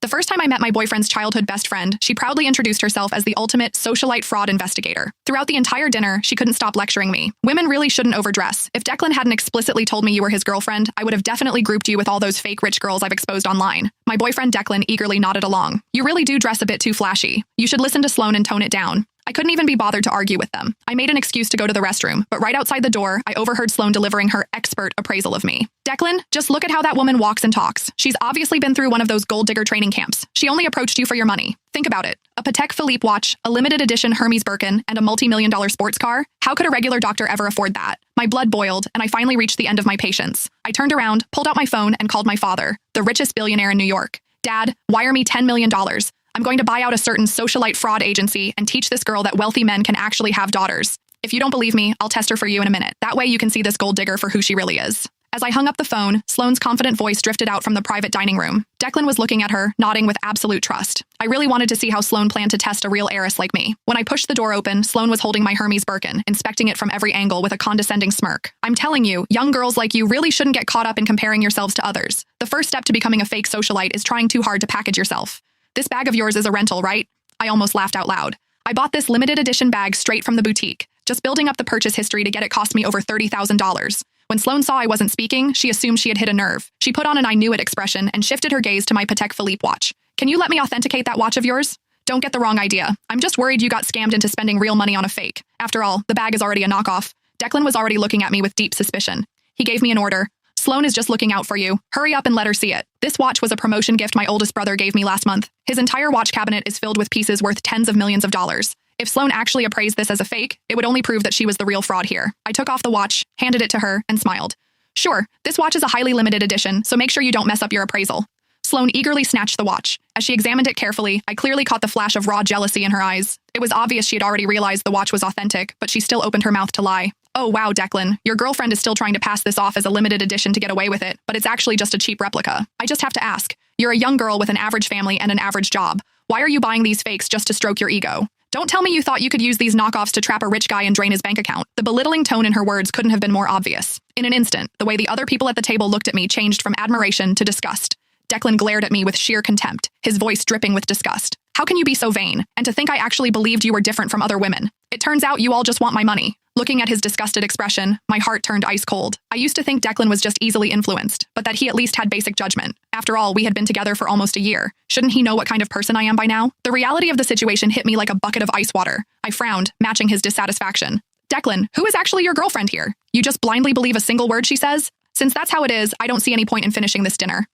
The first time I met my boyfriend's childhood best friend, she proudly introduced herself as the ultimate socialite fraud investigator. Throughout the entire dinner, she couldn't stop lecturing me. Women really shouldn't overdress. If Declan hadn't explicitly told me you were his girlfriend, I would have definitely grouped you with all those fake rich girls I've exposed online. My boyfriend Declan eagerly nodded along. You really do dress a bit too flashy. You should listen to Sloane and tone it down. I couldn't even be bothered to argue with them. I made an excuse to go to the restroom, but right outside the door, I overheard Sloane delivering her expert appraisal of me. Declan, just look at how that woman walks and talks. She's obviously been through one of those gold digger training camps. She only approached you for your money. Think about it. A Patek Philippe watch, a limited edition Hermes Birkin, and a multi-million-dollar sports car? How could a regular doctor ever afford that? My blood boiled, and I finally reached the end of my patience. I turned around, pulled out my phone, and called my father, the richest billionaire in New York. Dad, wire me $10 million. I'm going to buy out a certain socialite fraud agency and teach this girl that wealthy men can actually have daughters. If you don't believe me, I'll test her for you in a minute. That way you can see this gold digger for who she really is. As I hung up the phone, Sloane's confident voice drifted out from the private dining room. Declan was looking at her, nodding with absolute trust. I really wanted to see how Sloane planned to test a real heiress like me. When I pushed the door open, Sloane was holding my Hermes Birkin, inspecting it from every angle with a condescending smirk. I'm telling you, young girls like you really shouldn't get caught up in comparing yourselves to others. The first step to becoming a fake socialite is trying too hard to package yourself. This bag of yours is a rental, right? I almost laughed out loud. I bought this limited edition bag straight from the boutique. Just building up the purchase history to get it cost me over $30,000. When Sloane saw I wasn't speaking, she assumed she had hit a nerve. She put on an I knew it expression and shifted her gaze to my Patek Philippe watch. Can you let me authenticate that watch of yours? Don't get the wrong idea. I'm just worried you got scammed into spending real money on a fake. After all, the bag is already a knockoff. Declan was already looking at me with deep suspicion. He gave me an order. Sloane is just looking out for you. Hurry up and let her see it. This watch was a promotion gift my oldest brother gave me last month. His entire watch cabinet is filled with pieces worth tens of millions of dollars. If Sloane actually appraised this as a fake, it would only prove that she was the real fraud here. I took off the watch, handed it to her, and smiled. Sure, this watch is a highly limited edition, so make sure you don't mess up your appraisal. Sloane eagerly snatched the watch. As she examined it carefully, I clearly caught the flash of raw jealousy in her eyes. It was obvious she had already realized the watch was authentic, but she still opened her mouth to lie. Oh wow, Declan, your girlfriend is still trying to pass this off as a limited edition to get away with it, but it's actually just a cheap replica. I just have to ask, you're a young girl with an average family and an average job. Why are you buying these fakes just to stroke your ego? Don't tell me you thought you could use these knockoffs to trap a rich guy and drain his bank account. The belittling tone in her words couldn't have been more obvious. In an instant, the way the other people at the table looked at me changed from admiration to disgust. Declan glared at me with sheer contempt, his voice dripping with disgust. How can you be so vain? And to think I actually believed you were different from other women. It turns out you all just want my money. Looking at his disgusted expression, my heart turned ice cold. I used to think Declan was just easily influenced, but that he at least had basic judgment. After all, we had been together for almost a year. Shouldn't he know what kind of person I am by now? The reality of the situation hit me like a bucket of ice water. I frowned, matching his dissatisfaction. Declan, who is actually your girlfriend here? You just blindly believe a single word she says? Since that's how it is, I don't see any point in finishing this dinner.